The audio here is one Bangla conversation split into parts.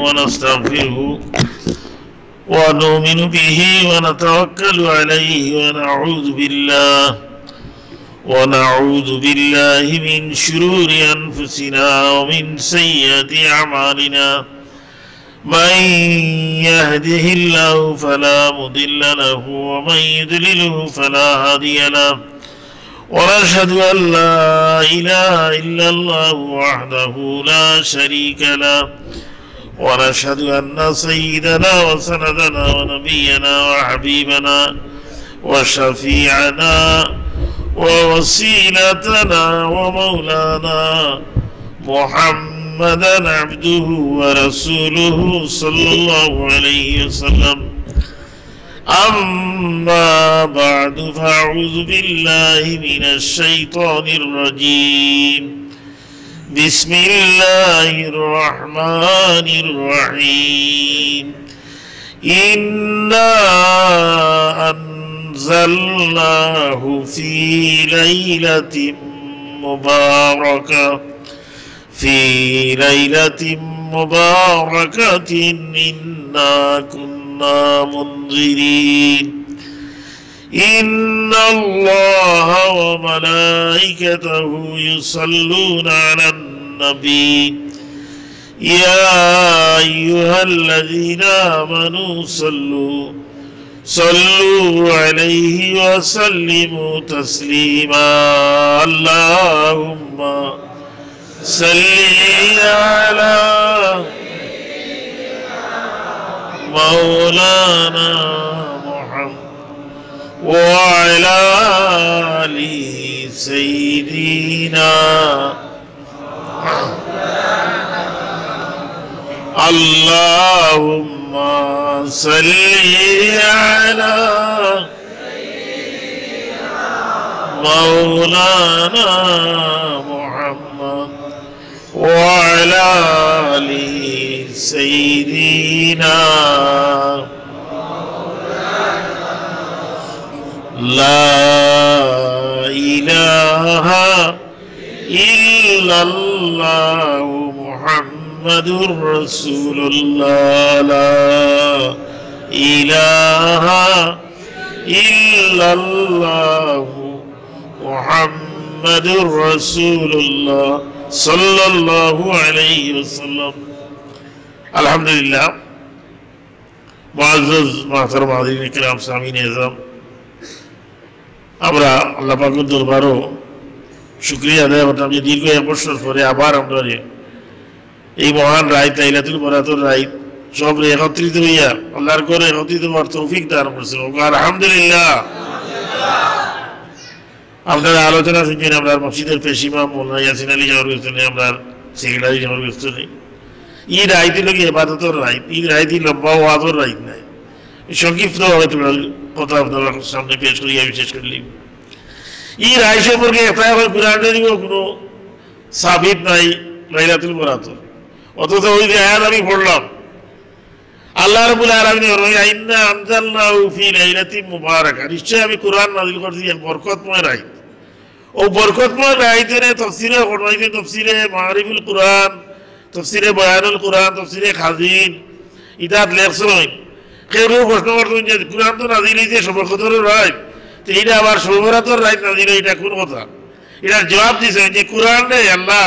ونستغفره ونؤمن به ونتوكل عليه ونعوذ بالله من شرور أنفسنا ومن سيئات أعمالنا من يهده الله فلا مضل له ومن يضلله فلا هادي له ونشهد أن لا إله إلا الله وحده لا شريك له ونشهد أن سيدنا وسندنا ونبينا وحبيبنا وشفيعنا ووسيلتنا ومولانا محمدا عبده ورسوله صلى الله عليه وسلم أما بعد فأعوذ بالله من الشيطان الرجيم بسم الله الرحمن الرحيم إنا أنزلناه في ليلة مباركة إنا كنا منذرين إن الله وملائكته يصلون على النبي يا أيها الذين آمنوا صلوا عليه وسلموا تسليما اللهم صل على مولانا وعلى آل سيدنا اللهم صل على مولانا محمد وعلى آل سيدنا لا إله إلا الله محمد رسول الله لا إله إلا الله محمد رسول الله صلى الله عليه وسلم الحمد لله معزز محترم حاضرین کرام سامعین اعظم আমরা আল্লাহ পাকের দরবারও শুকরিয়া আদায় করতাম যে দীর্ঘ 1 বছর পরে আবার আমরা এই মহান রাত লাইলাতুল বরাতের রাত সব একত্রিত হইয়া আল্লাহর ঘরে একত্রিত হওয়ার তৌফিক দান করেছেন আলহামদুলিল্লাহ। আপনারা আলোচনা শুনছেন আমরা মসজিদের পেশিমা মোল্লা ইয়াসিন আলী জহর করছেন আমরা সেক্রেটারি জহর করছেন এই রাইতে লোক ইবাদতের রাত এই রাইতে লম্বা ওয়াজের রাত নাই সংক্ষিপ্ত কথা আপনার সামনে পেশ করিয়া বিশেষ করলি এই রায় সম্পর্কে এটা এখন কোরআনেরও কোনো সাবিত নাই লাইলাতুল বরাত অথচ ওই যে আয়াত আমি পড়লাম আল্লাহ রাব্বুল আলামিন ইন্না আনজালনাহু ফি লাইলাতিন মুবারাকা নিশ্চয় আমি কোরআন নাযিল করছি এক বরকতময় রাত ও বরকতময় রাতের তাফসীরে ফরমাইছেন তাফসীরে মারিফুল কোরআন তাফসীরে বয়ানুল কোরআন তাফসীরে খাজিন ইদাত লেখছেন কেউ প্রশ্ন করছেন যে কোরআন তো নাযিল হয়েছে শবে কদরের রাত তো এটা আবার শবে বরাতের রাত নাযিল এটা কোন কথা এটার জবাব দিয়েছেন যে কোরআনে আল্লাহ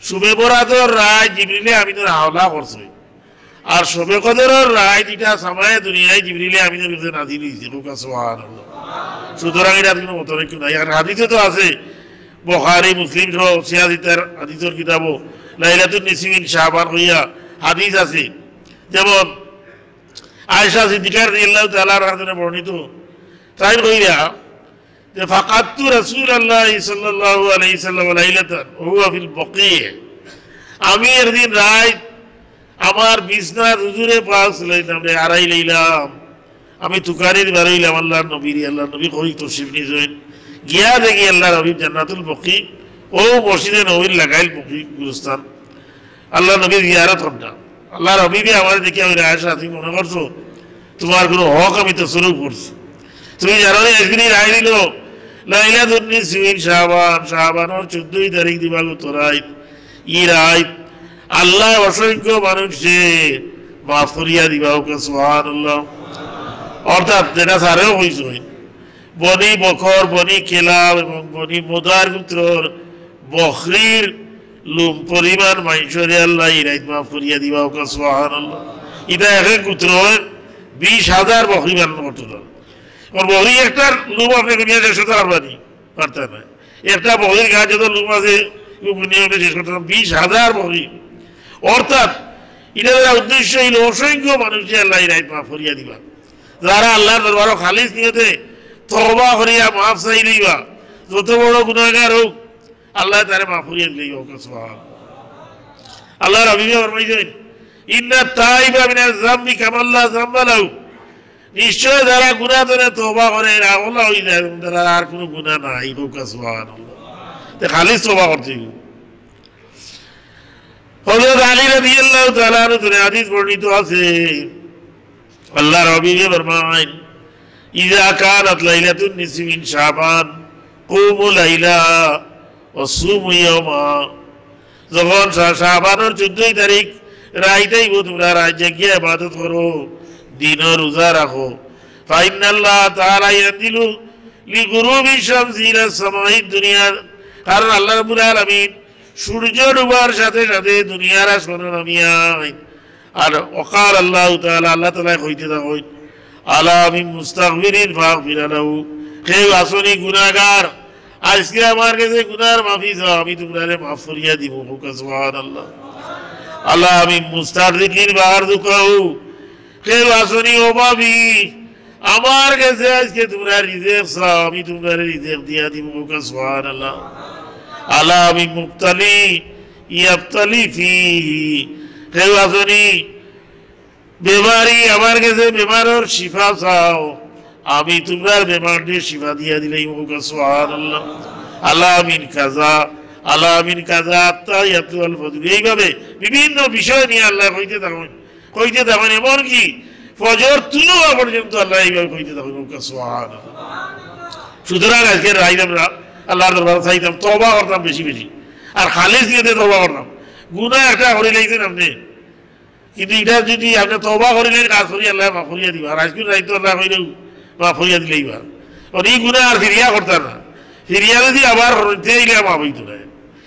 শবে বরাতের রাত জিবরিলে আমিনের হাওলা করছে আর শবে কদরের রাত এটা সামায়ে দুনিয়ায় জিবরিলে আমিনের কাছে নাযিল হয়েছে সুবহানাল্লাহ। সুতরাং এটা কোনো মতলব নাই আর হাদিসে তো আছে বুখারী মুসলিম সহ সিয়াদিতার হাদিসের কিতাবও লাইলাতুন নিসফিন শাবান হইয়া হাদিস আছে যেমন আয়েশা সিদ্দিকা রাদিয়াল্লাহু তাআলা আনহা বর্ণিত তাই কইরা যে ফাকাতু রাসূলুল্লাহ সাল্লাল্লাহু আলাইহি সাল্লাম লাইলাতান হুয়া ফিল বকী আমি একদিন রাত আমার বিছনার হুজুরে পাশ লইলাম রে আড়াই লইলাম আমি তুকারির বাড়াইলাম আল্লাহর নবী কই তশরিফ নিয়েছেন গিয়া দেখি আল্লাহর নবী জান্নাতুল বকী ও মসজিদে নবীর লাগাইল বকী গুরুস্থান আল্লাহর নবী জিয়ারত করতাম আল্লাহর নবী আমার দেখি আমি আয়েশা তুমি মনে করছো তোমার কোনো হক আমি তো শুরু করছি তুমি জানো না একদিনই রায় দিল লাইলাতুন নিসফিন শাবান শাবানের 14 তারিখ দিবাগত রাত ই রাত আল্লাহ অসংখ্য মানুষে মাফ করিয়া দিবা ওকে সুবহানাল্লাহ। অর্থাৎ যেটা সারেও হয়েছে বনি বকর বনি কেলাব এবং বনি মোদার পুত্রর বকরির লুম পরিমাণ মানুষরে আল্লাহ ইরাইত মাফ করিয়া দিবা ওকে সুবহানাল্লাহ। এটা এক পুত্র 20,000 বকরি পালন করতো না। বকরি একটা লুম আপনি দুনিয়া শেষ করতে পারবানি, পারতেন না। একটা বকরির গাছ যত লুম আছে শেষ করতে 20,000 বকরি। অর্থাৎ এটা উদ্দেশ্য হইল অসংখ্য মানুষকে আল্লাহ ইরাইত মাফ করিয়া দিবা। যারা আল্লাহর দরবারে খালিস নিয়তে তওবা করিয়া মাফ চাই লইবা, যত বড় গুনাহগার হোক আল্লাহ তারে মাফ করিয়া দিলেই হোক সুবহানাল্লাহ। আল্লাহর হাবিবে ফরমাইছেন ইন্না তাইবা মিনাজ যামবি কামাল্লা যামবা লাহু, নিশ্চয় যারা গুনাহ করে তওবা করে আল্লাহ হই যায় তারা আর কোনো গুনাহ নাই হোক সুবহানাল্লাহ। তে খালিস তওবা করতে হবে। হযরত আলী রাদিয়াল্লাহু তাআলা আনহু হাদিস বর্ণিত আছে আল্লাহর হাবিবে ফরমায় ইযা কানাত লাইলাতুন নিসফি মিন শাবান কুমু লাইলা ওয়া সুমু ইয়াওমা, যখন শাবানের 14 তারিখ রাইতেই তোমরা রাত জাগিয়া ইবাদত করো, দিনের রোজা রাখো। ফাইনাল্লাহ তাআলা ইয়ানজিলু লিগুরুবি শামসি ইলা সামাই দুনিয়া, কারণ আল্লাহ রাব্বুল আলামিন সূর্য ডুবার সাথে সাথে দুনিয়ার আসমানে নামিয়া। আর ওয়াকাল আল্লাহ তাআলা আল্লাহ তাআলা কইতে থাকেন আলা মিন মুস্তাগফিরিন ফাগফির লাহু, কেউ আসনি গুনাহগার আজকে আমার কাছে গুনার মাফি চাও আমি তোমারে মাফ করিয়া দিব সুবহানাল্লাহ। আলা মিন মুস্তাগফিরিন ফারযুকাহু, কেউ আসনি অভাবী আমার কাছে আজকে তোমরা রিজিক চাও আমি তোমারে রিজিক দিয়া দিব সুবহানাল্লাহ। আলা মিন মুবতালি ইয়াবতালি ফিহি, কেউ আসনি বেমারি আমার কাছে বেমারের শিফা চাও আমি তোমার বেমারটির শিফা দিয়া দিলেই সুবহানাল্লাহ। আলা মিন কাজা আলা মিন কাজা আত্তায়াতুল ফজর, এইভাবে বিভিন্ন বিষয় নিয়ে আল্লাহ কইতে থাকেন এমনকি ফজর তুলুয়া পর্যন্ত আল্লাহ এইভাবে কইতে থাকেন সুবহানাল্লাহ। সুতরাং আজকে রাইত আমরা আল্লাহর দরবারে চাইতাম তওবা করতাম বেশি বেশি, আর খালিস নিয়ে তওবা করতাম। গুনাহ একটা করে লাইছেন আপনি, কিন্তু এটা যদি আপনি তওবা করিলেন কাজ করি আল্লাহ মাফ করিয়া দিবা। আর আজকে রাইত আল্লাহ কইলেও মাফ করিয়া দিলেই বা এই গুনাহ আর ফিরিয়া করতাম না। ফিরিয়া যদি আবার দিলে মাফ হইতো না,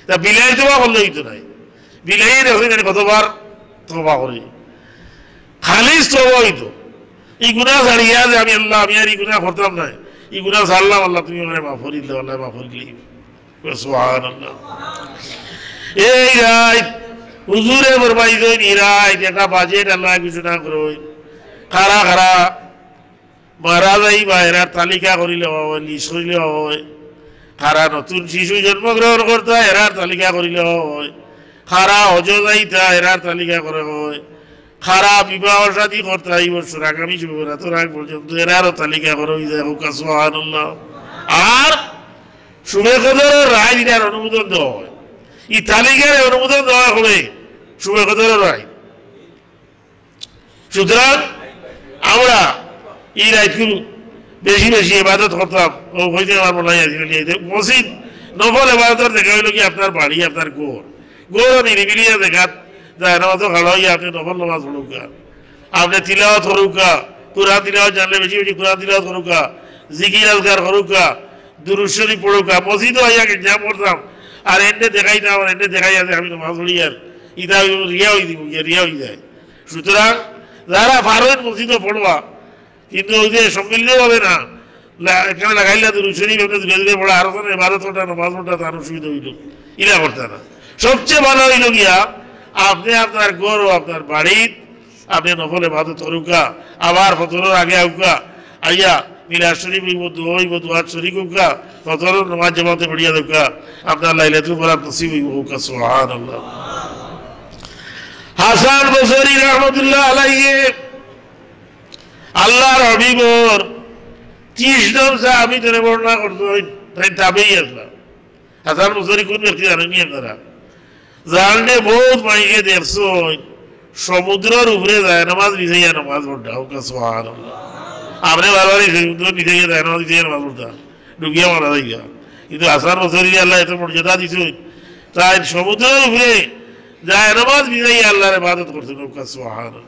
তা বিলাই তওবা করলে হইতো না। বিলাই দেখেন কতবার তওবা করি, খালিস তওবা হইতো। এই গুনাহ ছাড়িয়া যে আমি আল্লাহ আমি আর এই গুনাহ করতাম না, এই গুনাহ ছাড়লাম আল্লাহ তুমি আমার মাফ করি দিলে আল্লাহ মাফ করি দিলেই সুবহানাল্লাহ। এই রাত হুজুরে ফরমাইছেন এই রাত একটা বাজেট আল্লাহ ঘোষণা করবেন, কারা কারা মারা যাইবা এরার তালিকা করিলে হয়, লিস্ট করিলে হয়। কারা নতুন শিশু জন্মগ্রহণ করতা এরার তালিকা করিলে হয়, কারা হজ যাইতা এরার তালিকা করা হয়, কারা বিবাহ শাদী করতা এই বছর আগামী শুভরাত্র আগ পর্যন্ত এরারও তালিকা করা হয়ে যায় সুবহানাল্লাহ। আর শুভে কদরের রায় দিনার অনুমোদন দেওয়া হয়, এই তালিকার অনুমোদন দেওয়া হবে শুভে কদরের রায়। সুতরাং আমরা এই রায়গুলো বেশি বেশি ইবাদত করতাম। ও হইতে আমার মনে হয় মসজিদ নফল ইবাদতের দেখা হইল কি আপনার বাড়ি আপনার গোর নিরিবিলিয়া দেখাত যায় নামাজ খাড়া হইয়া আপনি নফল নামাজ পড়ুকা, আপনি তিলাওয়াত করুকা, কুরআন তিলাওয়াত জানলে বেশি বেশি কুরআন তিলাওয়াত করুকা, জিকির আজকার করুকা, দুরূদ শরীফ পড়ুকা। মসজিদও হইয়া যা পড়তাম আর এনে দেখাইতাম আর এনে দেখাই আছে আমি নামাজ পড়ি আর ইটা রিয়া হয়ে দিব রিয়া হয়ে যায়। সুতরাং যারা পারেন মসজিদও পড়বা, কিন্তু ওই যে সম্মিলিত হবে না এখানে লাগাইলা দুরূদ শরীফ আপনি পড়া আরো ইবাদত ওটা নামাজ ওটা তার অসুবিধা হইল, ইলা করতে না। সবচেয়ে ভালো হইল গিয়া আপনি আপনার ঘর ও আপনার বাড়ির আপনি নফল ইবাদত করুকা, আবার ফজরের আগে আউকা আইয়া মিলাদ শরীফ হইব দুয়াত শরীফ হোকা, ফজরের নামাজ জামাতে পড়িয়া দেখা আপনার লাইলাতুল কদর নসিব হইব হোকা সুবহানাল্লাহ। হাসান বসরি রহমাতুল্লাহ আলাইহি আল্লাহর হাবিবর 30 জন সাহাবী ধরে বর্ণনা করতেন, তাই তাবেই আসলাম। হাসান বসরি কোন ব্যক্তি জানেননি আপনারা? জানলে বহুত মাইকে দেখছো সমুদ্রের উপরে যায় নামাজ বিছাইয়া নামাজ পড়া হোকা সুবহানাল্লাহ। আপনি বারবার সমুদ্র বিছাইয়া যায় নামাজ বিছাইয়া নামাজ পড়তা ডুবিয়া মারা যাইয়া, কিন্তু হাসান বসরি আল্লাহ এত মর্যাদা দিছে তাই সমুদ্রের উপরে যায় নামাজ বিদায়ী আল্লাহর ইবাদত করতেন সুবহানাল্লাহ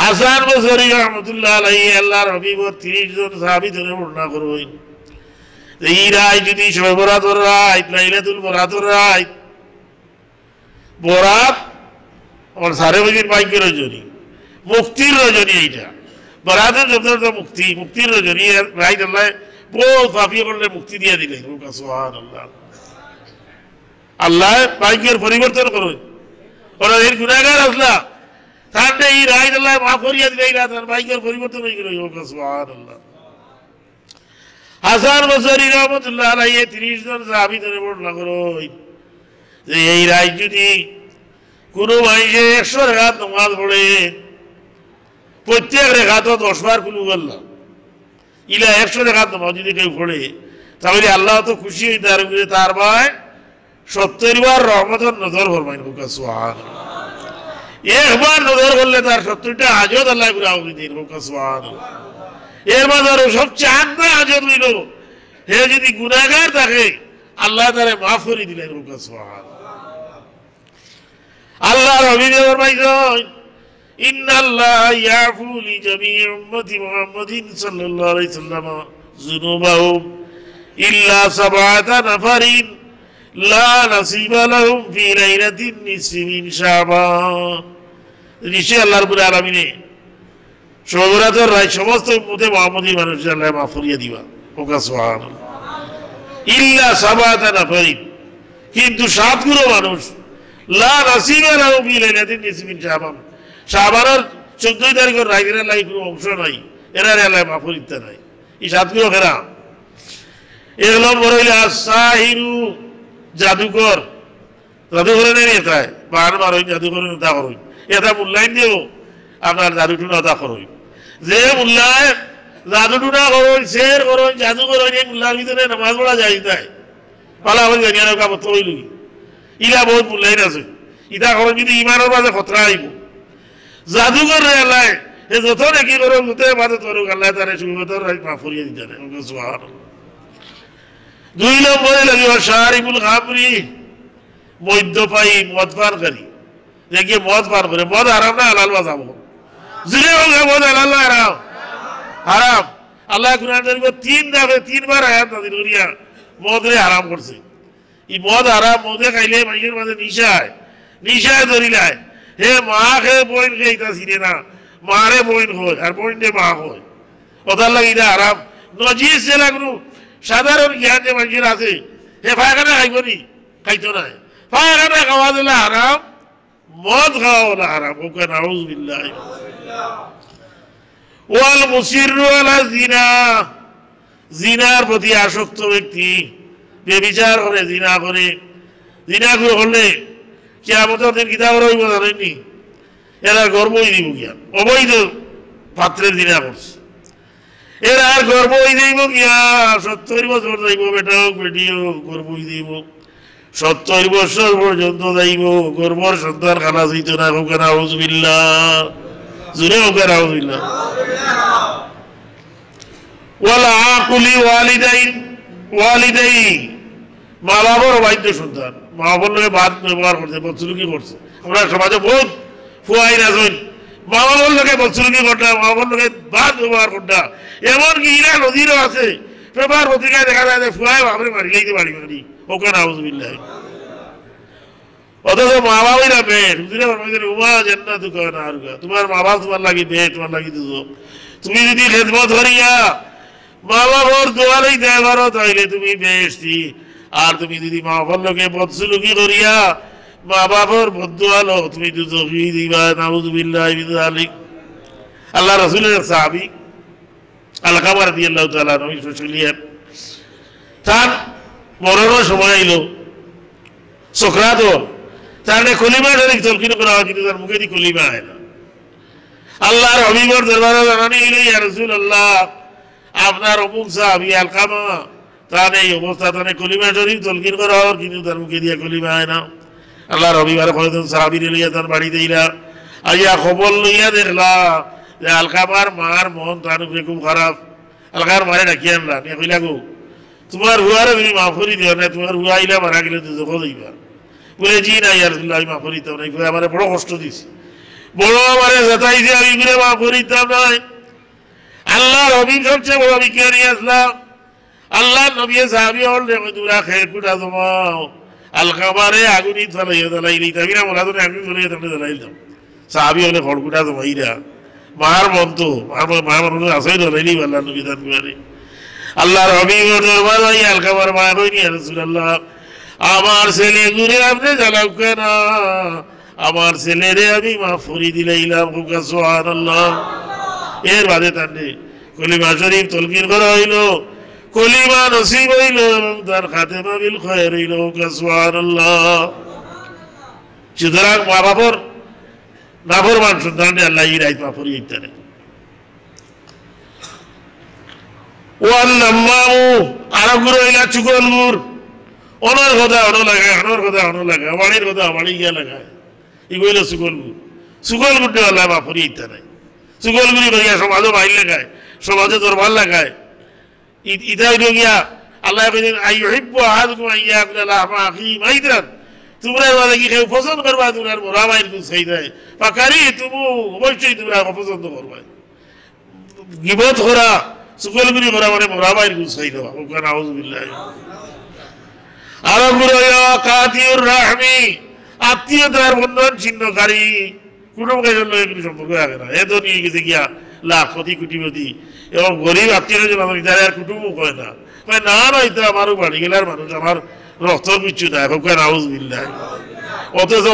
হাসান বসরি রহমতুল্লাহ আলাইহি আল্লাহর হাবিবর 30 জন সাহাবী ধরে বর্ণনা করবেন এই রাত যদি শবে বরাতের রাত লাইলাতুল বরাতের রাত বরাত আর সারে বজির বাইকের রজনী মুক্তির রজনী এইটা বরাতের যত মুক্তির রজনী রাত আল্লাহ বহু পাপী করলে মুক্তি দিয়ে দিলেন সুবহানাল্লাহ আল্লাহ বাইকের পরিবর্তন করুন ওরা এর গুনাহগার আসলা তার এই রাত আল্লাহ মাফ করিয়া দিলেন তার বাইকের পরিবর্তন হয়ে গেল সুবহানাল্লাহ হাসান বসরি রহমতুল্লাহ আলাইহি 30 জন সাহাবী ধরে বর্ণনা করুন যে এই রাত যদি কোনো মানুষে 100 রাকাত নামাজ পড়ে প্রত্যেক রাকাতও 10 বার কুল আল্লাহ ইলা 100 রাকাত নামাজ যদি কেউ পড়ে তাহলে আল্লাহ তো খুশি হয়ে তার ভাই 70 বার রহমতের নজর ফরমাইন সুবহানাল্লাহ একবার নজর করলে তার 70টা হাজত আল্লাহ পুরা করে দিন সুবহানাল্লাহ এর মাঝে আরো সবচেয়ে আগে হাজত হইল হে যদি গুনাহগার থাকে আল্লাহ তারে মাফ করে দিলেন সুবহানাল্লাহ আল্লাহর হাবিব ফরমাইছেন ইন্নাল্লাহ ইয়াফু লিজামিই উম্মতি মুহাম্মাদিন সাল্লাল্লাহু আলাইহি সাল্লাম যুনুবাহুম ইল্লা সাবআতা নাফারিন লা নাসিবা লাহুম ফি লাইলাতিন নিসফি মিন শাবান নিশ্চয় আল্লাহ রাব্বুল আলামিন শবে বরাতের রাত সমস্ত উম্মতে মুহাম্মাদী মানুষের আল্লাহ মাফ করিয়া দিবা সুবহানাল্লাহ ইল্লা সাবআতা নাফারিন কিন্তু 7 গুলো মানুষ লা নাসিবা লাহুম ফি লাইলাতিন নিসফি মিন শাবান শাবানের 14 তারিখের রাতের লাই কোনো অংশ নাই এরা আল্লাহ মাফ করিতে নাই এই 7 গুলো কেরা এগুলো বড় হইলে আসাহিরু জাদুকর জাদুকরের নেতায় বারবার ওই জাদুকরের নেতা করুন এটা মূল্যায়ন দিও আপনার জাদুটুনা নেতা করুন যে মূল্যায়ন জাদুটুনা করুন শের করুন জাদু করুন এই মূল্যার ভিতরে নামাজ পড়া যায় তাই পালা হয়ে জানি আর কাপড় তো হইল ইলা বহুত মূল্যায়ন আছে ইটা করুন যদি ইমানের মাঝে খতরা আইব জাদুকর রে আল্লাহ এ যত নাকি করুন যত ইবাদত করুক আল্লাহ তারে সুবিধা মাফ করিয়ে দিতে সুবহানাল্লাহ 2 নম্বরে লাগিব শারিবুল খামরি মদ্যপায়ী মদ পানকারী দেখে মদ পান করে মদ হারাম না হালাল বাজাবো জুড়ে হোক মদ হালাল না হারাম হারাম আল্লাহ কুরআন শরীফে 3 বার আয়াত নাযিল করিয়া মদ রে হারাম করছে এই মদ হারাম মদে খাইলে মানুষের মাঝে নিশায় ধরিলায় হে মা খেয়ে বইন খেয়ে ছিঁড়ে না মারে বইন হয় আর বইনে মা হয় ওটার লাগে এটা হারাম নজিস যে লাগলো সাধারণ জ্ঞান যে মানুষের আছে হে পায়খানা খাইব নি খাইতো না পায়খানা খাওয়া দিলে হারাম মদ খাওয়া হলে হারাম ওকে নাউযুবিল্লাহ ওয়াল মুসিররু আলা জিনা জিনার প্রতি আসক্ত ব্যক্তি বেবিচার করে জিনা করলে কিয়ামতের দিন কিতাব রইব জানেননি এরা গর্বই দিব গিয়া অবৈধ পাত্রের জিনা করছে এরা আর গর্বই দিব গিয়া 70 বছর যাইব বেটা হোক বেটি হোক গর্বই দিব 70 বছর পর্যন্ত যাইব গর্বর সন্তান খানা যাইত না হোক নাউযুবিল্লাহ জুড়ে হোক নাউযুবিল্লাহ ওয়ালা আকুলি ওয়ালিদাই মা বাবার বাধ্য সন্তান মা বাবার লোকে বাদ ব্যবহার করছে বদসলুকি করছে আমরা সমাজে বহুত ফুয়াইন আছেন মা বাবার লোকে বদসলুকি করটা মা বাবার লোকে বাদ ব্যবহার করটা এমনকি ইরা নদীরও আছে পেপার পত্রিকায় দেখা যায় যে ফুয়াই বাপরে মারি গাইতে পারি মারি ওকে নাউযুবিল্লাহ অথচ মা বাবাই না বেট উমা জান্নাত তোমার মা বাবা তোমার লাগি বেট তোমার লাগি দুজো তুমি যদি খেদমত করিয়া মা বাবার দোয়ালেই দেয় পারো তাইলে তুমি বেশি আর তুমি যদি মা বাবার লোকে বদসলুকি করিয়া মা বাবার বদুয়ালো তুমি দুজখি দিবা নাউযুবিল্লাহ মিন যালিক আল্লাহ রাসূলের সাহাবী আল-কামা রাদিয়াল্লাহু তাআলা নবী শুনলেন তার মরণের সময় এলো সুকরাত তার কলিমা শরীফ তলকিন করা হয় কিন্তু তার মুখে দিয়ে কলিমা হয় না আল্লাহর হাবিবের দরবারে জানানি হইলো ইয়া রাসূলুল্লাহ আপনার অমুক সাহাবী আল-কামা তার এই অবস্থা তার কলিমা শরীফ তলকিন করা হয় কিন্তু তার মুখে দিয়ে কলিমা হয় না আল্লাহর হাবিবের কয়েকজন সাহাবী লইয়া তার বাড়িতে ইলা আইয়া খবর লইয়া দেখলা যে আল-কামার মার মন তার উপরে খুব খারাপ আল-কামার মারে ডাকিয়ে আনলা নিয়ে কইলা গো তোমার হুয়ারে তুমি মাফ করে দিও না তোমার হুয়া আইলা মারা গেলে তো যখন দিবা বলে জি না ইয়া রাসূলুল্লাহ আমি মাফ করিতাম না, আমার বড় কষ্ট দিছে, বড় আমার যাতাইছে, আমি করে মাফ করিতাম না। আল্লাহর হাবিব সবচেয়ে বড় বিজ্ঞানী আসলাম, আল্লাহ নবী সাহাবী হলে তোমরা খের কুটা জমাও আলকামারে আগুনি ফেলাইয়া জ্বালাইলি, আমি না মোলা ধরে আগুনি ফেলাইয়া তাহলে জ্বালাইলাম। সাহাবী হলে খড়কুটা জমাইরা মার মন্ত মা মানুষ আসই জ্বালাইলি আল্লাহ নবী দান করে। আল্লাহর হাবিব দরবার ভাই আলকামার মা কইনি ইয়া রাসূলুল্লাহ আমার ছেলে ঘুরে আপনি জ্বালাও কেন, আমার ছেলেরে আমি মাফ করে দিলাইলাম, সুবহানাল্লাহ। এর বাদে তান্ডে কলিমা শরীফ তলকিন করা হইল, কলিমা নসিব হইল এবং তার খাতেমা বিল খয়র হইল, সুবহানাল্লাহ। সুতরাং মা বাপর নাফরমান সন্তানরে আল্লাহ এই রাইত মাফ করিয়ে দিতে পারে। ওয়ান নাম্মামু আরবগুলো হইলা চুকলগুর, অনর কথা অন লাগায়, অনর কথা অন লাগায়, বাড়ির কথা বাড়ি গিয়া লাগায়, এগুলো হইল চুকলগুর। চুকলগুরটা আল্লাহ মাফ করিয়ে দিতে নাই। চুকলগুড়ি ভাইয়া সমাজও বাইর লাগায়, সমাজে দরবার লাগায়, ইটা হইল গিয়া আল্লাহ তোমরা কি কেউ পছন্দ করবা, তোমরা মোরা মাইর গুছাই দেয় পাকারি তুমি অবশ্যই তোমরা অপছন্দ করবা। গিবত করা চুকলগুড়ি করা মানে মোরা মাইর গুছাই দেওয়া, নাউযুবিল্লাহ। আরো কাতিউর রাহমি আত্মীয়তার বন্ধন ছিন্নকারী, কোনো কাজের লোক এগুলি সম্পর্ক রাখে না। এ তো নিয়ে গেছে গিয়া লাখপতি কোটিপতি এবং গরিব আত্মীয় তারা আর কুটুমও কয় না, কয় না না এটা আমারও বাড়ি গেলার মানুষ, আমার রক্তর পিছু দেয়, নাউযুবিল্লাহ। অথচ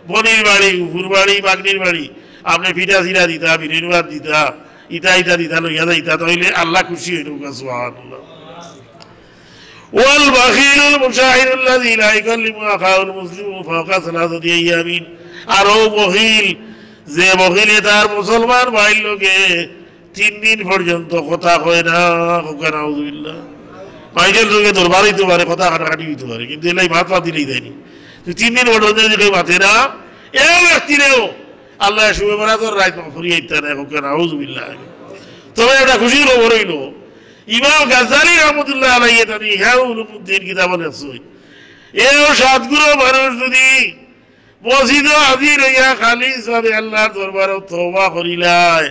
বনির বাড়ি, উপুর বাড়ি, বাগনির বাড়ি আপনি পিঠা চিরা দিতা, বিরিয়ানি ভাত দিতা, ইটা ইটা দিতা লইয়া যাইতা, তাইলে আল্লাহ খুশি হইল, সুবহানাল্লাহ। ওয়াল বাখিলুল মুশাহিরুল লাযী লা ইকাল্লিমু আখাহুল মুসলিমু ফাওকা সালাসাতি আইয়ামিন, আরো বহিল যে বহিলে তার মুসলমান ভাইয়ের লোকে 3 দিন পর্যন্ত কথা কয় না, নাউযুবিল্লাহ। মাইকেল লোকে দরবার হইতে পারে, কথা কাটাকাটি হইতে পারে, কিন্তু এলাই ভাত পাত দিলেই দেয়নি। 3 দিন পর্যন্ত যদি কেউ মাতে না, এ ব্যক্তিরেও আল্লাহ শুভে বরাতর রাত মাফ করিয়ে দিতে না, নাউযুবিল্লাহ। তবে একটা খুশির খবর হইল, ইমাম গাজ্জালী রহমতুল্লাহ আলাইহি তার ইহয়া উলুমুদ্দিন কিতাবে লেখছে, এও সাতগুলো মানুষ যদি মসজিদ হাজির হইয়া খালিস ভাবে আল্লাহর দরবারে তওবা করিলায়,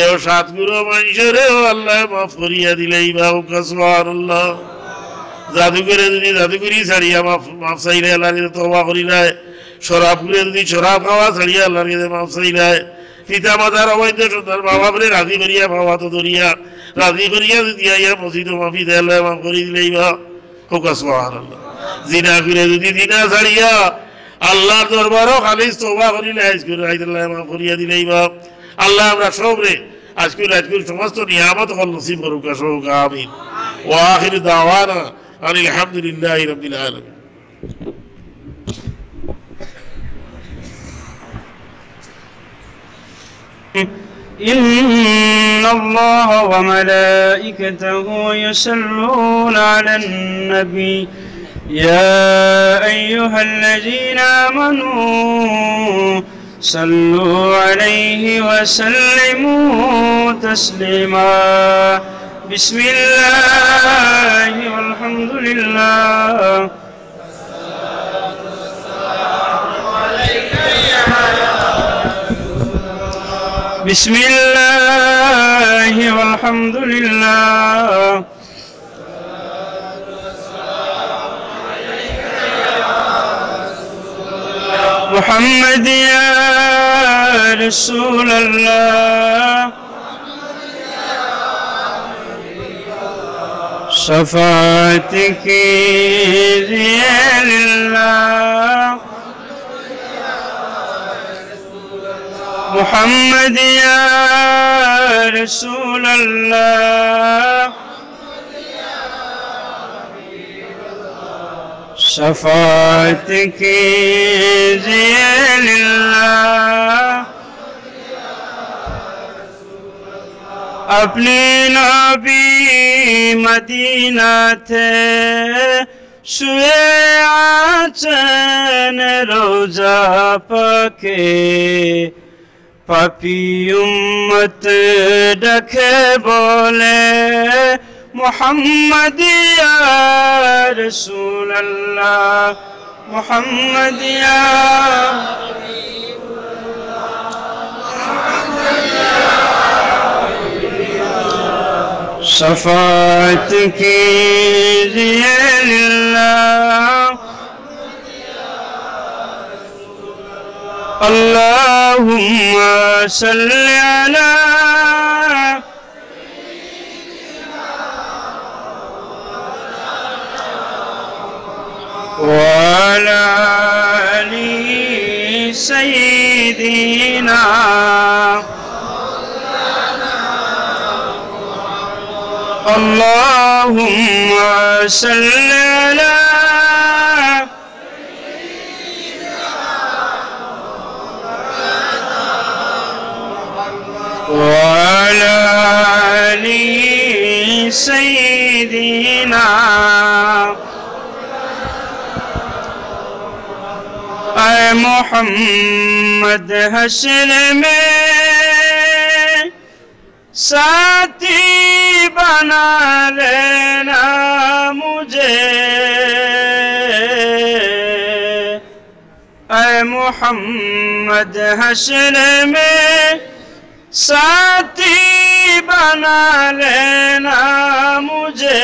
এও সাতগুলো মানুষেরও আল্লাহ মাফ করিয়া দিলেই বা, সুবহানাল্লাহ। জাদুঘরে যদি জাদুঘরি ছাড়িয়া মাফ চাইলে আল্লাহর কাছে তওবা করিলায়, শরাব করে যদি শরাব খাওয়া ছাড়িয়া আল্লাহর কাছে মাফ চাইলায়, পিতা মাতার অবৈধ সন্তান মা বাপরে রাজি করিয়া বাবা তো ধরিয়া রাজি করিয়া যদি আইয়া মসজিদ মাফি দেয় আল্লাহ মাফ করে দিলেই বা, সুবহানাল্লাহ। জিনা করে যদি জিনা ছাড়িয়া আল্লাহর দরবারও খালিস তওবা করিলে আজকুর আল্লাহ মাফ করিয়া দিলেই বা। আল্লাহ আমরা সবরে আজকুর সমস্ত নিয়ামত নসিব করুক, আমিন। ওয়া আখিরু দাওয়ানা আলহামদুলিল্লাহি রাব্বিল আলামিন। إن الله وملائكته يصلون على النبي يا أيها الذين آمنوا صلوا عليه وسلموا تسليما بسم الله والحمد لله بسم الله والحمد لله محمد يا رسول الله شفاعتك لله محمد يا رسول الله شفاعتك لله अपनी नबी मदीना थे शुए आचन रोजा पके पापी उम्मत डखे बोले मोहम्मद या रसूल अल्लाह محمد يا شفاعتك هي لله اللهم صل على وعلى آل سيدنا اللهم صل على وعلى آل سيدنا اے محمد حشر میں ساتھی بنا لینا مجھے اے محمد حشر میں ساتھی بنا لینا مجھے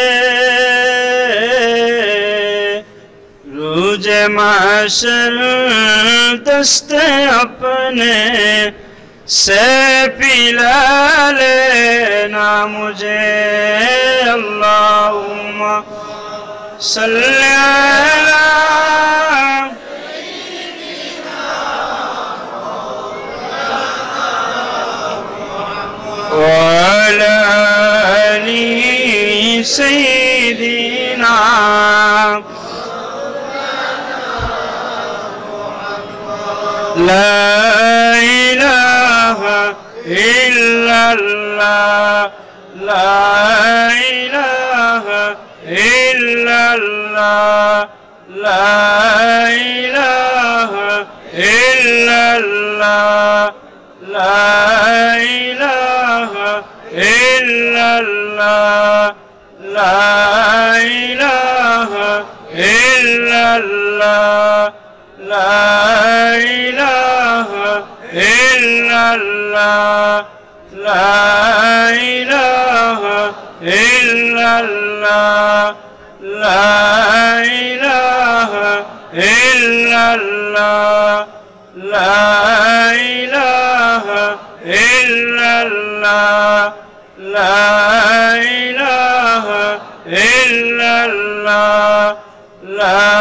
روز محشر دست اپنے سے پلا لینا مجھے اللہم صلی علی وعلى آل سيدنا لا إله إلا الله لا إله إلا الله لا إله إلا الله لا إله إلا الله لا إله إلا الله لا إله إلا الله لا إله إلا الله لا إله إلا الله لا إله إلا الله لا إله إلا الله لا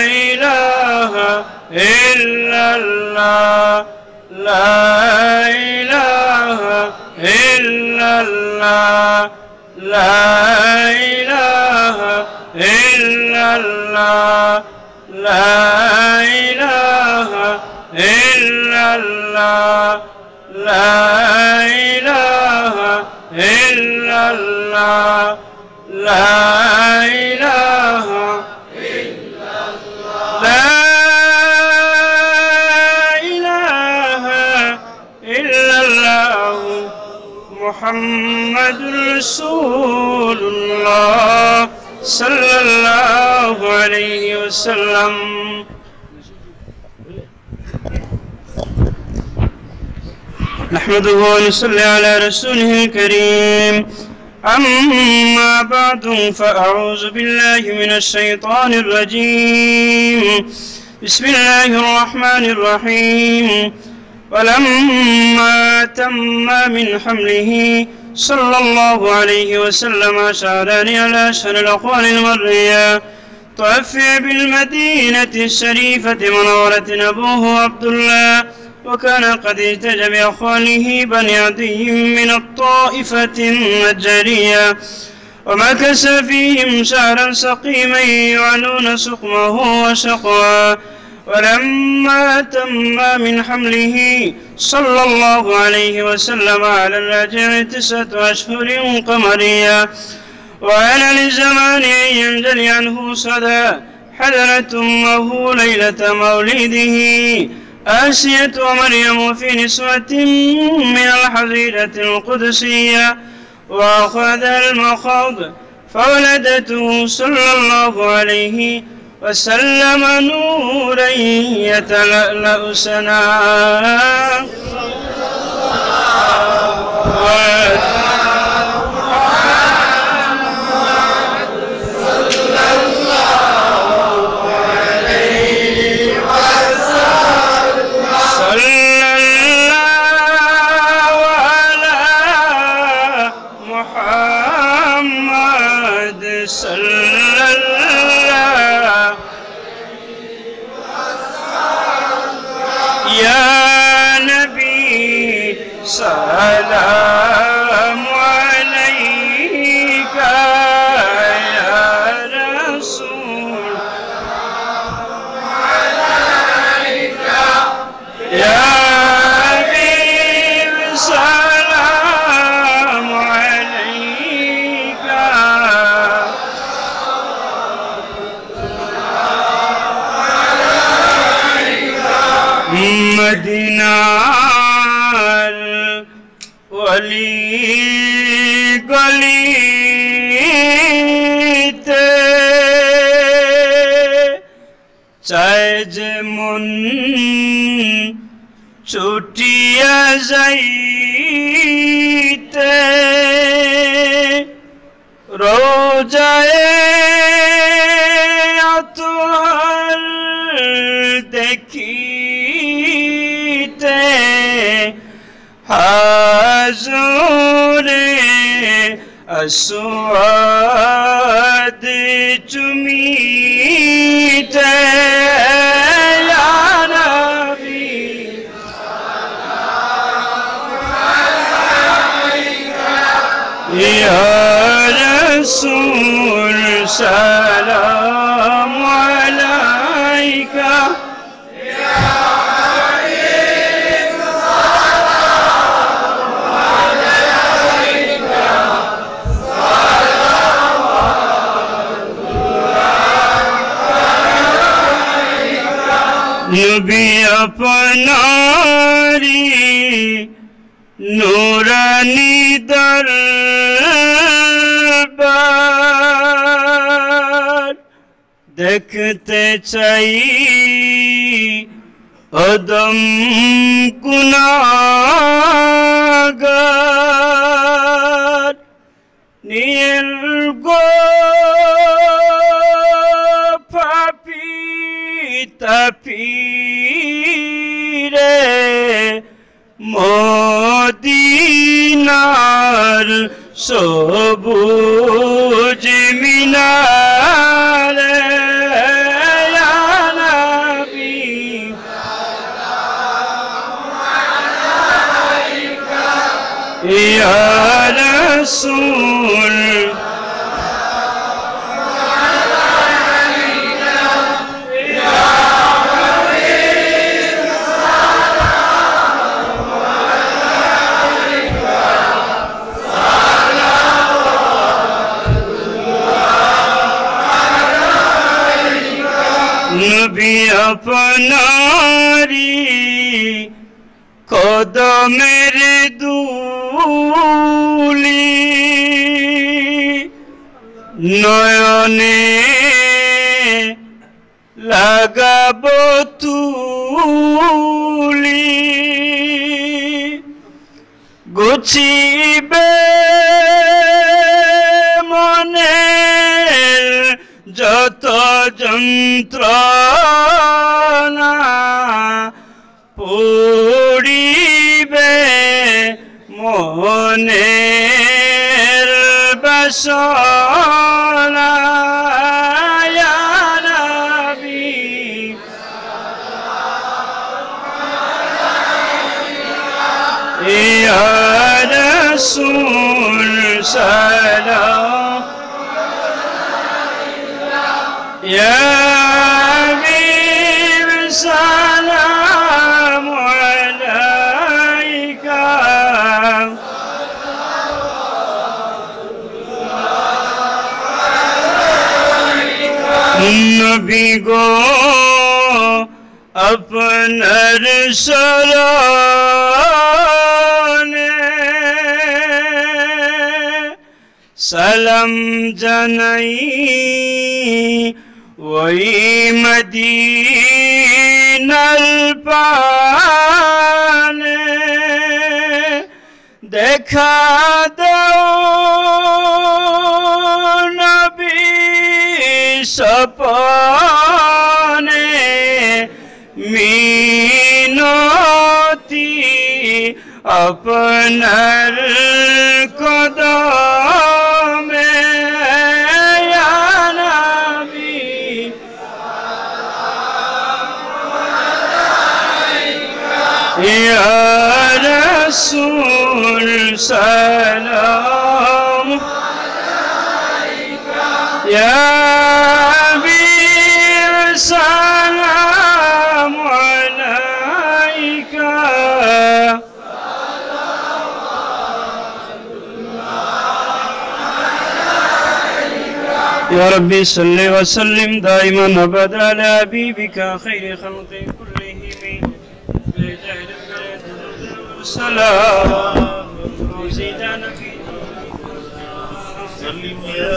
إله إلا الله لا إله إلا الله لا إله إلا الله لا إله إلا الله لا إله إلا الله لا إله إلا الله لا إله إلا الله محمد رسول الله صلى الله عليه وسلم نحمده ونصلي على رسوله الكريم أما بعد فأعوذ بالله من الشيطان الرجيم بسم الله الرحمن الرحيم ولما تم من حمله صلى الله عليه وسلم شهران على أشهر الأقوال المرية توفي بالمدينة الشريفة منورة أبوه عبد الله وكان قد احتج بأخواله بني عدي من الطائفة النجارية ومكث فيهم شهرا سقيما يعنون سقمه وشقواه ولما تم من حمله صلى الله عليه وسلم على الراجع 9 أشهر قمرية وأنا للزمان أن ينجلي عنه صدى حضرت أمه ليلة مولده آسية ومريم في نسوة من الحظيرة القدسية وأخذ المخاض فولدته صلى الله عليه وسلم نورا يتلألأ سناه سلام عليك يا رسول عليك يا حبيب سلام عليك مدينة गली गलीते চায় যে মন ছুটিয়া যাইতে রোজায়ে আতর দেখিতে হাজুরে আসওয়াদ চুমিতে ইয়া নবী ইয়া রাসূল সালাম আলাইকা नबी अपनारी नूरानी दरबार देखते चाई अदम गुनाहगार नील गो তাপিরে মদিনার সবুজ মিনারে ইয়া নবী ইয়া রাসূল নবী আপনারি কদমের ধূলি নয়নে লাগাবো তুলি গুছিবে মনের যত যন্ত্রণা পুড়িবে মনের বাসনা ইয়া নবী ইয়া রাসূল সালাম ইয়া হাবিব সালাম আলাইকা নবী গো আপনার শরণে সালাম জানাই वही मदीनल पाने देखा दो नबी सपने मीनती अपनर कदमे या नबी या रसूल सलाम या वीर सलाम अलैका या रब्बी सल्लि व सल्लिम दाइमन अबदा अला हबीबिका खैर खल्क़ि कुल्लिहिम सलाम ज़ीदाना फी सल्लिम या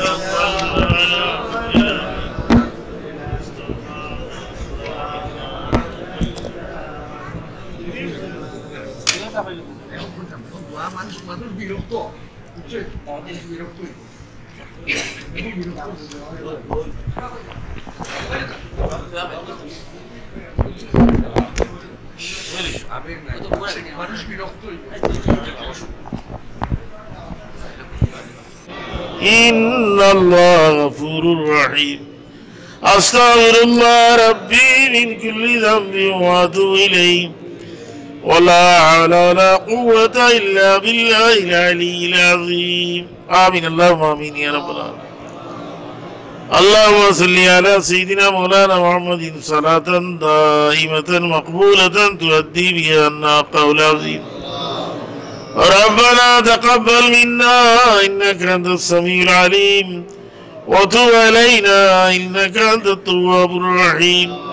अल्लाह মানুষ বিরক্ত বিরক্ত মানুষ বিরক্ত إن الله غفور رحيم أستغفر الله ربي من كل ذنب وأتوب إليه ولا حول ولا قوة إلا بالله العلي العظيم آمين اللهم آمين يا رب العالمين اللهم صل على سيدنا مولانا محمد صلاة دائمة مقبولة تؤدي بها عنا قول عظيم ربنا تقبل منا إنك أنت السميع العليم وتب علينا إنك أنت التواب الرحيم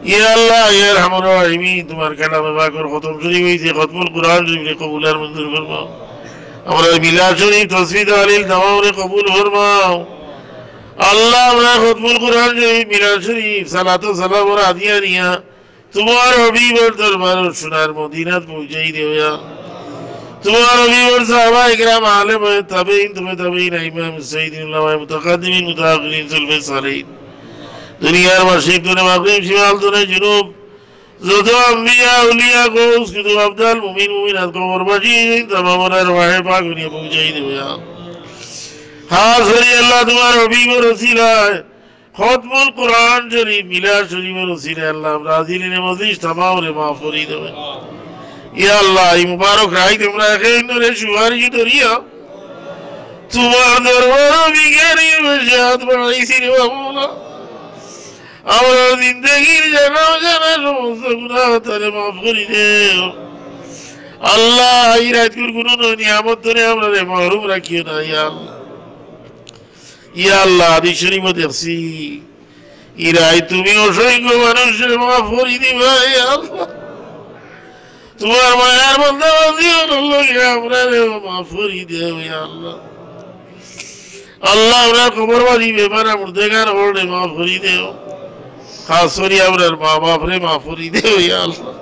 يا الله يا أرحم الراحمين تمہار کلام پاک اور ختم شریف سے ختم القرآن شریف قبول اور منظور فرماؤ ہمارا میلاد شریف تصویر تعلیل تمام نے قبول فرماؤ اللہ ہمارا ختم القرآن شریف میلاد شریف صلاۃ و سلام اور عادیہ دیا تمہارا حبیب اور دربار اور سنار مدینہ پہنچائی دے یا تمہارا حبیب اور صحابہ اکرام عالم تابعین تابعین امام سیدنا علماء متقدمین متأخرین سلف صالحین দুনিয়ার মাসিক দুনে মাগরিব শিমাল দুনে জুনুব যত আম্বিয়া আউলিয়া গৌস কুতুব আবদাল মুমিন মুমিনাত কবরবাসী তামামের ওয়াহে পাক নিয়ে পৌঁছাই দেবে খাস করে আল্লাহ তোমার হাবিব ও রসিলায় খতমুল কুরআন শরীফ মিলাদ শরীফের রসিলায় আল্লাহ রাজিলিনে মজলিস তামামরে মাফ করে দেবে ইয়া আল্লাহ এই মুবারক রাত তোমরা এখানে সুপারিশ করিয়া তোমার দরবার বিগারি বজাত বানাইছি রে বাবা আমরা জিন্দগির জানা জানা সমস্ত গুনাহ তারে মাফ করে দেও আল্লাহ এই রাতের কোন নিয়ামত ধরে আমরা মাহরুম রাখিও না ইয়া আল্লাহ হাদিস শরীফে দেখছি এই রাত তুমি অসংখ্য মানুষের মাফ করে দিবা ইয়া আল্লাহ তোমার মায়ার বান্দা বান্দিও আল্লাহ আমরা মাফ করে দেও ইয়া আল্লাহ আল্লাহ আমরা কবরবাসী বেমানা মুর্দেগার ওরে মাফ করে দেও খাস করে আপনার মা বাপরে মাফ করে দেও ইয়া আল্লাহ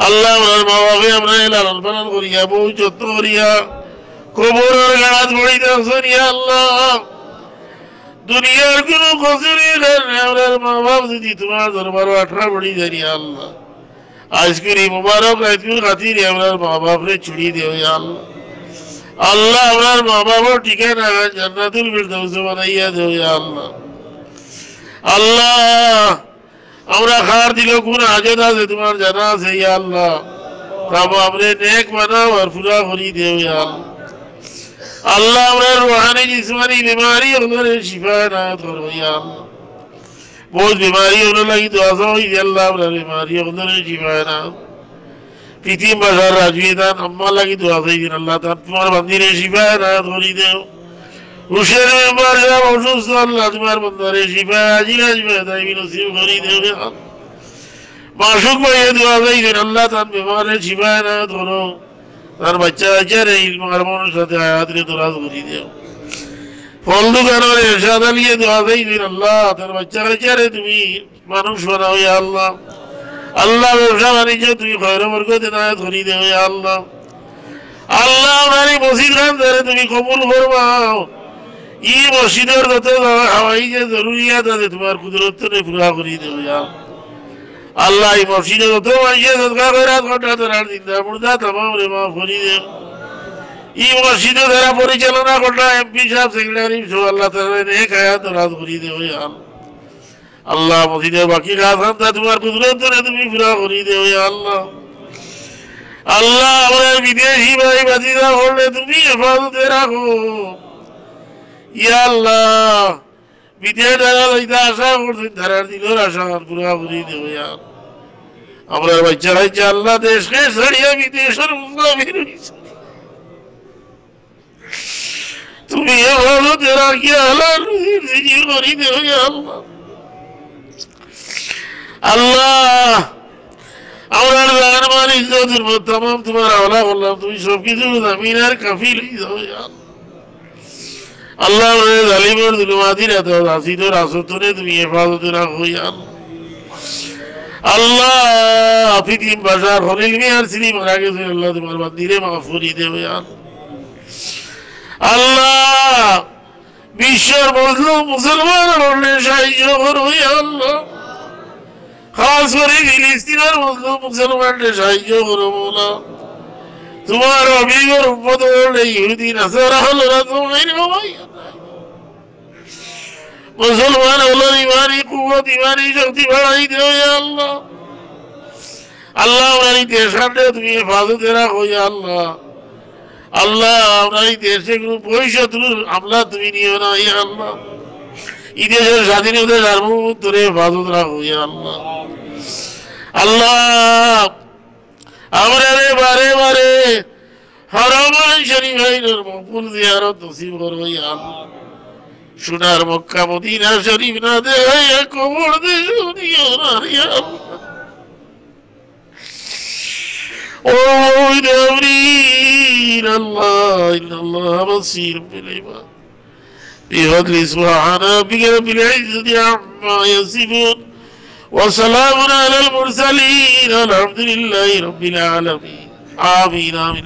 আল্লাহ আপনার মা বাপে আমরা লালন পালন করিয়া বউ যত্ন করিয়া কবরের গাড়াত পড়িতেছেন ইয়া আল্লাহ দুনিয়ার কোনো কসুরের কারণে আপনার মা বাপ যদি তোমার দরবার আঠা পড়ি দেন ইয়া আল্লাহ আজকের এই মুবারক রাতের খাতিরে আপনার মা বাপরে ছুড়িয়ে দেও ইয়া আল্লাহ আল্লাহ আপনার মা বাবার ঠিকানা জান্নাতুল ফিরদাউস বানাইয়া দেও ইয়া আল্লাহ আল্লাহ আমরা খার দিল কোন হাজত আছে তোমার জানা আছে ইয়া আল্লাহ তব আমরা নেক বানাও আর পুরা করি দেও ইয়া আল্লাহ আল্লাহ আমরা রুহানি জিসমানি বিমারি ওদের শিফা নাত করো ইয়া আল্লাহ বহুত বিমারি ওদের লাগি দোয়া চাই ইয়া আল্লাহ আমরা বিমারি ওদের শিফা নাত পৃথিবী বাজার রাজুদান আম্মা লাগি দোয়া চাই দিন আল্লাহ তার তোমার বান্দিরে শিফা নাত করি দেও হুশের মেম্বার সাহেব অসুস্থ আল্লাহ তোমার বন্ধারে শিফা আজিল আসবে তাই নসিব করি দেবে মাসুক ভাইয়ে দোয়া চাইবেন আল্লাহ তার বেমারে শিফা না ধরো তার বাচ্চা বাচ্চার এই মারমনের সাথে আয়াতরে তোরাজ করি দেও ফল দোকানের এরশাদ আলিয়ে দোয়া চাইবেন আল্লাহ তার বাচ্চা কাচ্চারে তুমি মানুষ বানাও ইয়া আল্লাহ। আল্লাহ ব্যবসা বাণিজ্য তুমি খয়র বরকত এনায়েত করি দেও ইয়া আল্লাহ। আল্লাহ আমার এই মসজিদ খান তুমি কবুল ফরমাও। ই মসজিদের যত হাওয়াই যে জরুরিয়াত আছে তোমার কুদরত পুরা করি দেও ইয়া আল্লাহ। এই মসজিদে যত মানুষের সদকা খয়রাত ঘটা তোরার জিন্দা মুর্দা তামাম রে মাফ করি দেও। এই মসজিদে যারা পরিচালনা করলা এমপি সাহেব সেক্রেটারি সব আল্লাহ তাআলা নেক হায়াত রাজ করি দেও ইয়া আল্লাহ। মসজিদের বাকি কাজ খান্তা তোমার কুদরত তুমি পুরা করি দেও ইয়া আল্লাহ। আল্লাহ আমরা বিদেশি ভাই বাজিরা হলে তুমি হেফাজতে রাখো ইয়া আল্লাহ। বিদেশ দ্বারা যাইতে আশা করছেন তারার দিলের আশা পুরা করি দেও ইয়া আমরা বাচ্চা কাচ্চা আল্লাহ দেশকে ছাড়িয়া বিদেশের মুসাফির হইছে তুমি হেফাজতে রাখিয়া হালাল রিজিক করি দেও ইয়া আল্লাহ। আল্লাহ আমরা জান মান ইজ্জতের তামাম তোমার হাওলা করলাম তুমি সবকিছু জামিনের কাফিল হয়ে যাও ইয়া আল্লাহ। জালিমের জুলুমাতির এত আসিদর আসতনে তুমি হেফাজতে রাখো ইয়া আল্লাহ। ফিতিম বাশার খলিল মিয়ার সিনি মারা গেছেন আল্লাহ তোমার বান্দিরে মাফ করে দেও ইয়া আল্লাহ। বিশ্বের মজলুম মুসলমান হলে সাহায্য করো ইয়া আল্লাহ। খাস করে ফিলিস্তিনের মজলুম মুসলমানদের সাহায্য করো মৌলা। তোমার অভিজ্ঞর উম্মত হলে ইহুদি নাসারা হলো না তোমার মুসলমান হলো ইমানি কুওয়াত ইমানি শক্তি বাড়াই দেও ইয়া আল্লাহ। আল্লাহ আমরা এই দেশে তুমি হেফাজতে রাখো ইয়া আল্লাহ। আল্লাহ আমরা এই দেশে কোনো পয়সাতুর আমলা তুমি নিও না ইয়া আল্লাহ। এই দেশের স্বাধীনতা সার্বভৌমত্বের হেফাজত রাখো ইয়া আল্লাহ। আল্লাহ আমরা বারে বারে হরমান শরীফের মকবুল জিয়ারত নসিব করো ইয়া আল্লাহ। সোনার মক্কা মদিনা শরীফ না দেখাইয়া কবর দে শুনিও না ইয়া আল্লাহ। ও جبريل الله إن الله بصير بالعباد بفضل سبحان ربك رب العزة عما يصفون وسلام على المرسلين والحمد لله رب العالمين آمين آمين.